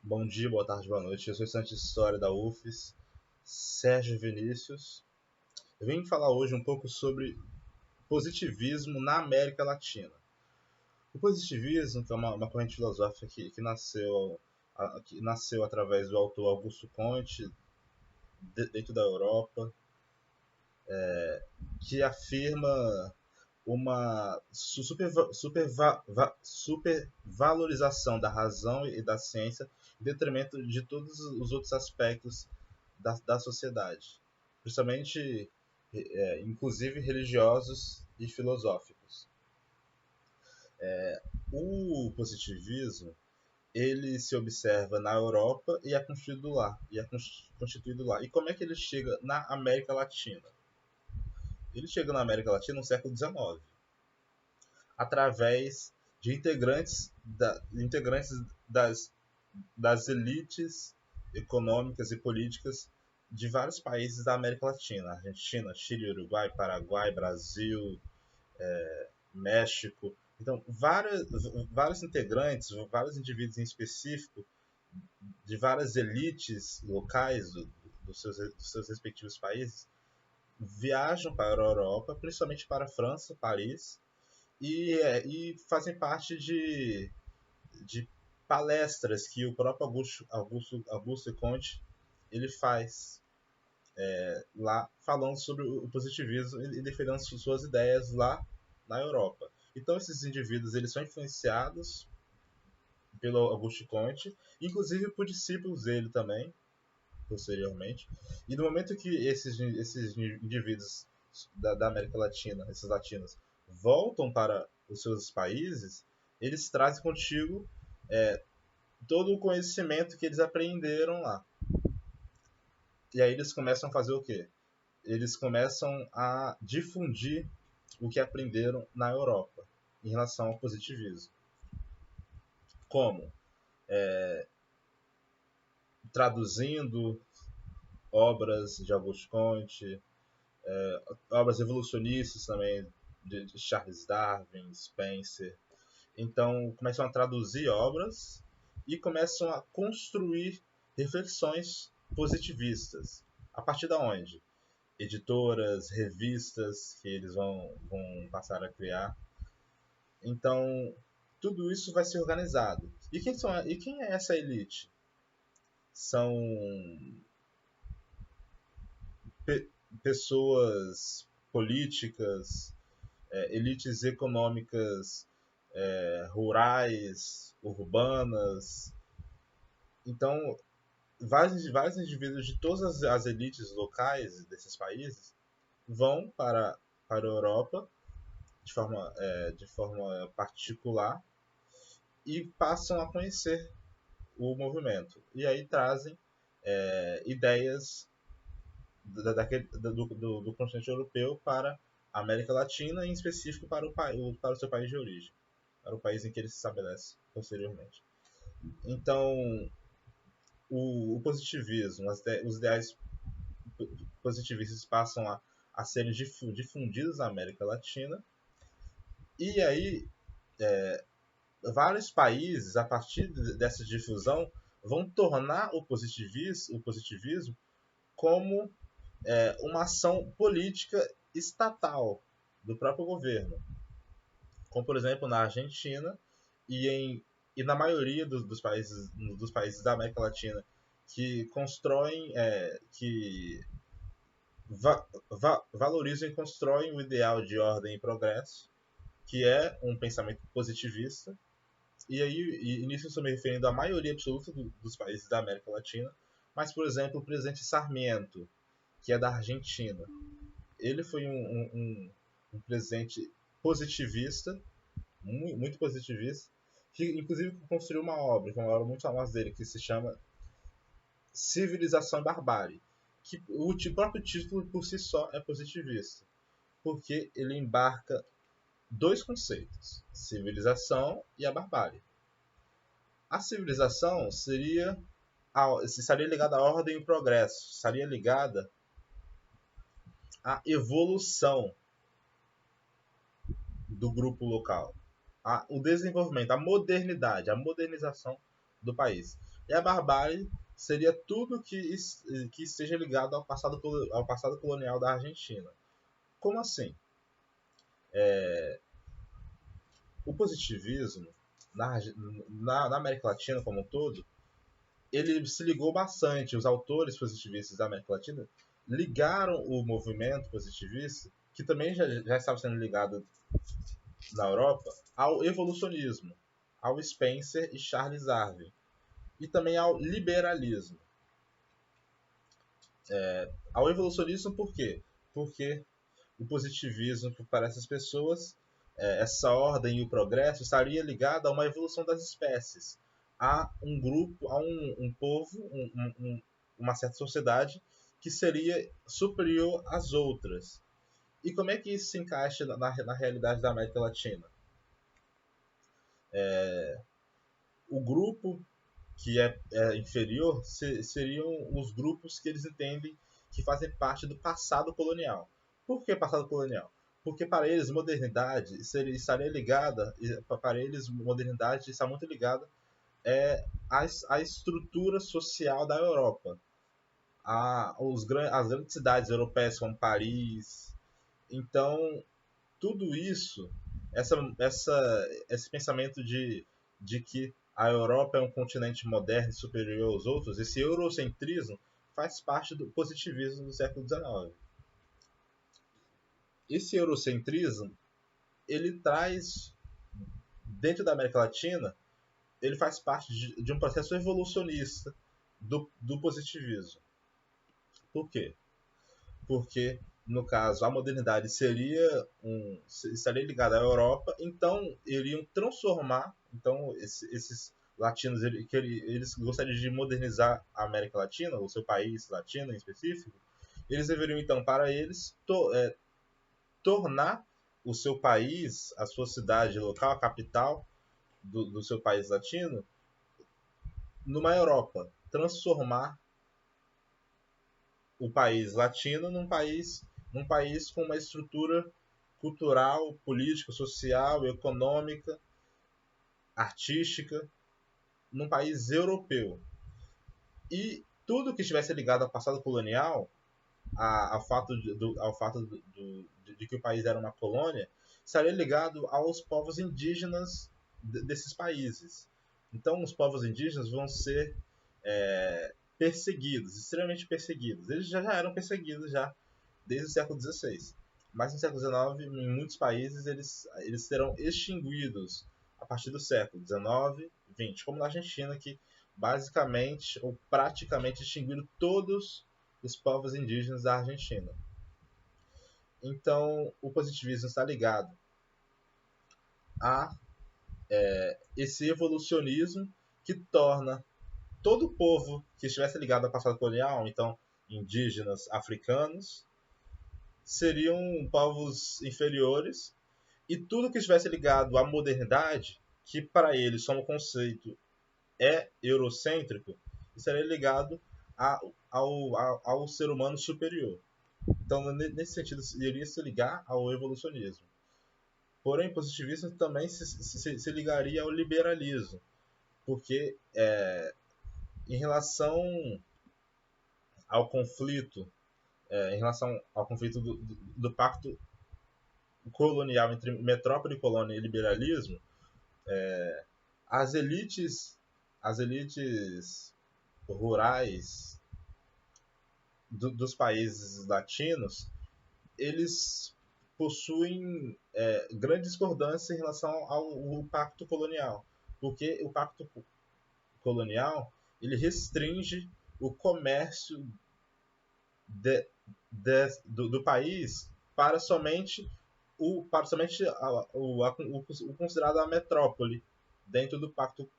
Bom dia, boa tarde, boa noite. Eu sou estudante de História da UFES, Sérgio Vinícius. Eu vim falar hoje um pouco sobre positivismo na América Latina. O positivismo, que é uma corrente filosófica que nasceu através do autor Augusto Comte, dentro da Europa, que afirma uma supervalorização da razão e da ciência em detrimento de todos os outros aspectos da sociedade, principalmente, inclusive religiosos e filosóficos. O positivismo ele se observa na Europa e é constituído lá. E como é que ele chega na América Latina? Ele chega na América Latina no século XIX, através de integrantes das, das elites econômicas e políticas de vários países da América Latina: Argentina, Chile, Uruguai, Paraguai, Brasil, México. Então, vários integrantes, vários indivíduos em específico de várias elites locais dos seus respectivos países viajam para a Europa, principalmente para a França, Paris, e fazem parte de palestras que o próprio Augusto Comte ele faz lá, falando sobre o positivismo e defendendo suas ideias lá na Europa. Então esses indivíduos eles são influenciados pelo Augusto Comte, inclusive por discípulos dele também, posteriormente. E no momento que esses indivíduos da América Latina, esses latinos, voltam para os seus países, eles trazem contigo todo o conhecimento que eles aprenderam lá. E aí eles começam a fazer o quê? Eles começam a difundir o que aprenderam na Europa em relação ao positivismo. Como? Traduzindo obras de Auguste Comte, obras evolucionistas também de Charles Darwin, Spencer. Então começam a traduzir obras e começam a construir reflexões positivistas. A partir da onde? Editoras, revistas que eles vão passar a criar. Então, tudo isso vai ser organizado. E quem é essa elite? São pe pessoas políticas, elites econômicas, rurais, urbanas. Então, vários indivíduos de todas as elites locais desses países vão para a Europa de forma particular e passam a conhecer o movimento. E aí trazem ideias do continente europeu para a América Latina, em específico para o seu país de origem, para o país em que ele se estabelece posteriormente. Então, o positivismo, os ideais positivistas passam a serem difundidos na América Latina, e aí vários países, a partir dessa difusão, vão tornar o positivismo como uma ação política estatal do próprio governo, como por exemplo na Argentina e na maioria dos países da América Latina que constroem, que valorizam e constroem o ideal de ordem e progresso, que é um pensamento positivista. E nisso eu estou me referindo à maioria absoluta dos países da América Latina. Mas, por exemplo, o presidente Sarmiento, que é da Argentina, ele foi um presidente positivista, muito positivista, que inclusive construiu uma obra muito famosa dele, que se chama Civilização e Barbárie, que o próprio título por si só é positivista, porque ele embarca dois conceitos: civilização e a barbárie. A civilização estaria ligada à ordem e ao progresso, estaria ligada à evolução do grupo local, o desenvolvimento, a modernidade, a modernização do país. E a barbárie seria tudo que esteja ligado ao passado colonial da Argentina. Como assim? O positivismo na América Latina como um todo, ele se ligou bastante. Os autores positivistas da América Latina ligaram o movimento positivista, que também já estava sendo ligado na Europa, ao evolucionismo, ao Spencer e Charles Darwin, e também ao liberalismo. Ao evolucionismo por quê? Porque o positivismo, para essas pessoas, essa ordem e o progresso estaria ligado a uma evolução das espécies, a um grupo, a um povo, uma certa sociedade que seria superior às outras. E como é que isso se encaixa na realidade da América Latina? O grupo que é inferior seriam os grupos que eles entendem que fazem parte do passado colonial. Por que passado colonial? Porque para eles modernidade estaria ligada, para eles modernidade está muito ligada à estrutura social da Europa, as grandes cidades europeias como Paris. Então tudo isso, esse pensamento de que a Europa é um continente moderno e superior aos outros, esse eurocentrismo faz parte do positivismo do século XIX. Esse eurocentrismo, ele traz, dentro da América Latina, ele faz parte de um processo evolucionista do positivismo. Por quê? Porque, no caso, a modernidade estaria ligada à Europa, então iriam transformar, então esses latinos, eles gostariam de modernizar a América Latina, o seu país latino em específico, eles deveriam, então, para eles, tornar o seu país, a sua cidade local, a capital do seu país latino, numa Europa, transformar o país latino num país com uma estrutura cultural, política, social, econômica, artística, num país europeu. E tudo que estivesse ligado ao passado colonial, ao fato de que o país era uma colônia, estaria ligado aos povos indígenas desses países. Então, os povos indígenas vão ser perseguidos, extremamente perseguidos. Eles já eram perseguidos já desde o século XVI. Mas no século XIX, em muitos países, eles serão extinguidos a partir do século XIX, XX, como na Argentina, que basicamente ou praticamente extinguiram todos os povos indígenas da Argentina. Então, o positivismo está ligado a esse evolucionismo que torna todo povo que estivesse ligado ao passado colonial, então indígenas, africanos, seriam povos inferiores, e tudo que estivesse ligado à modernidade, que para eles, como conceito, é eurocêntrico, estaria ligado ao ser humano superior. Então, nesse sentido, iria se ligar ao evolucionismo. Porém, o positivismo também se ligaria ao liberalismo, porque em relação ao conflito, do pacto colonial entre metrópole, colônia e liberalismo, as elites, as elites rurais dos países latinos, eles possuem grande discordância em relação ao pacto colonial, porque o pacto colonial ele restringe o comércio do país para somente o considerado a metrópole dentro do pacto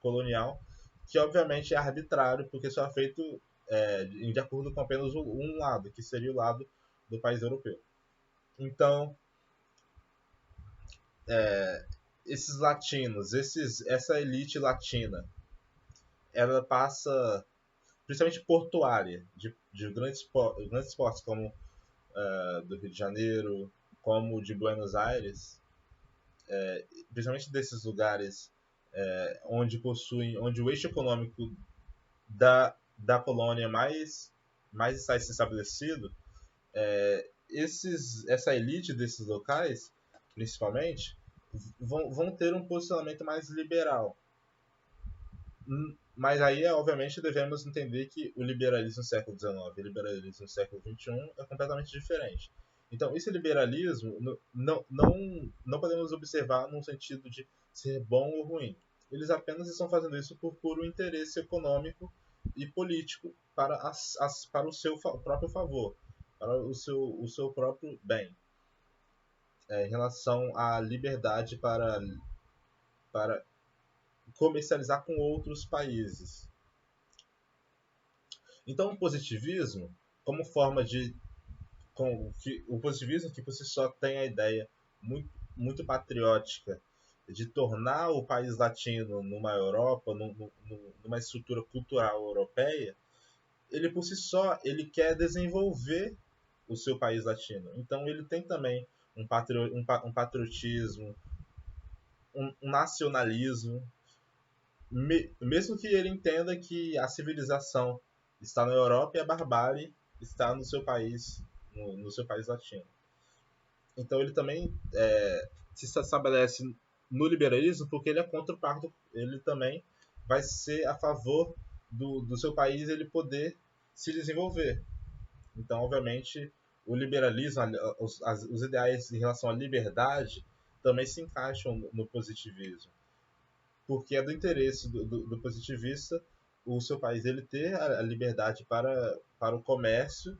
colonial, que obviamente é arbitrário, porque só é feito de acordo com apenas um lado, que seria o lado do país europeu. Então, esses latinos, essa elite latina, ela passa, principalmente portuária, de grandes portos como do Rio de Janeiro, como de Buenos Aires, principalmente desses lugares onde o eixo econômico da colônia mais está estabelecido, essa elite desses locais, principalmente, vão ter um posicionamento mais liberal. Mas aí, obviamente, devemos entender que o liberalismo no século XIX e o liberalismo no século XXI é completamente diferente. Então, esse liberalismo não podemos observar num sentido de ser bom ou ruim. Eles apenas estão fazendo isso por puro interesse econômico e político para o seu próprio favor, para o seu próprio bem, em relação à liberdade para comercializar com outros países. Então, o positivismo, como forma de. O positivismo, que por si só tem a ideia muito patriótica de tornar o país latino numa Europa, numa estrutura cultural europeia, ele por si só ele quer desenvolver o seu país latino. Então, ele tem também um patriotismo, um nacionalismo, mesmo que ele entenda que a civilização está na Europa e a barbárie está no seu país, no seu país latino. Então ele também se estabelece no liberalismo porque ele é contra o pacto, ele também vai ser a favor do seu país ele poder se desenvolver. Então, obviamente, o liberalismo, os ideais em relação à liberdade também se encaixam no positivismo, porque é do interesse do positivista o seu país ele ter a liberdade para o comércio,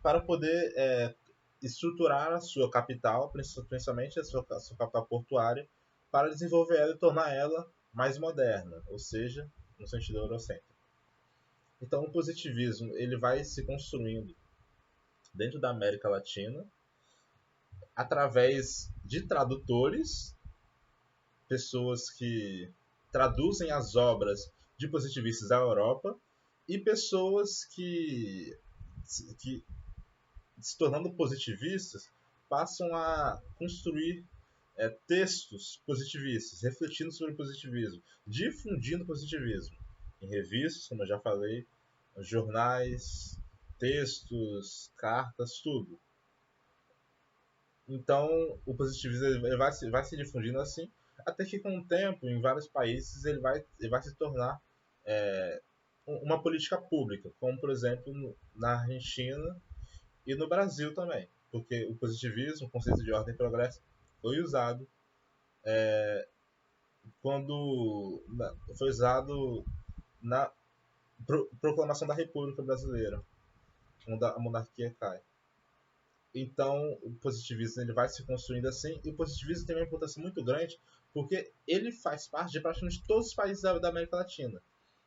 para poder estruturar a sua capital, principalmente a sua capital portuária, para desenvolver ela e tornar ela mais moderna, ou seja, no sentido eurocêntrico. Então, o positivismo ele vai se construindo dentro da América Latina através de tradutores, pessoas que traduzem as obras de positivistas da Europa e pessoas que se tornando positivistas, passam a construir textos positivistas, refletindo sobre o positivismo, difundindo o positivismo em revistas, como eu já falei, jornais, textos, cartas, tudo. Então, o positivismo ele vai se difundindo assim, até que com o tempo, em vários países, ele vai se tornar uma política pública, como, por exemplo, na Argentina e no Brasil também, porque o positivismo, o conceito de ordem e progresso, foi usado quando foi usado na proclamação da República Brasileira, quando a monarquia cai. Então, o positivismo ele vai se construindo assim, e o positivismo tem uma importância muito grande, porque ele faz parte de praticamente todos os países da América Latina.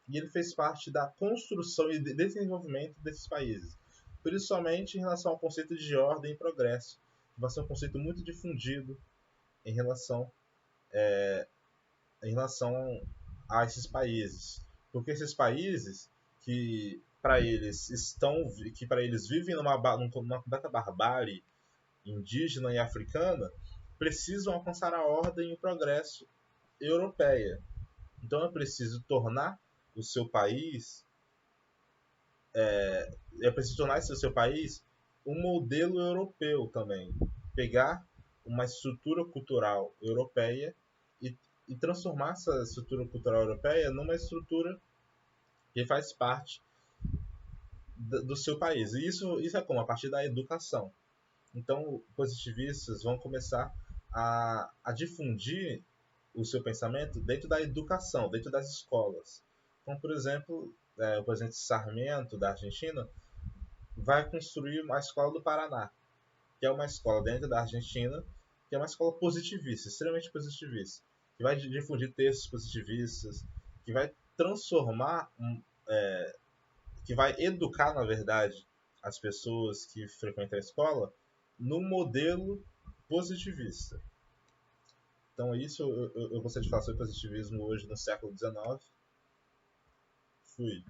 E ele fez parte da construção e desenvolvimento desses países, principalmente em relação ao conceito de ordem e progresso, que vai ser um conceito muito difundido em relação a esses países, porque esses países que para eles vivem numa completa barbárie indígena e africana precisam alcançar a ordem e o progresso europeia. Então é preciso tornar o seu país o seu país um modelo europeu também, pegar uma estrutura cultural europeia e transformar essa estrutura cultural europeia numa estrutura que faz parte do seu país. E isso é como? A partir da educação. Então, positivistas vão começar a difundir o seu pensamento dentro da educação, dentro das escolas. Então, por exemplo, o presidente Sarmiento, da Argentina, vai construir uma escola do Paraná, que é uma escola dentro da Argentina, que é uma escola positivista, extremamente positivista, que vai difundir textos positivistas, que vai transformar, que vai educar, na verdade, as pessoas que frequentam a escola num modelo positivista. Então, isso eu gostaria de falar sobre positivismo hoje no século XIX. Fui.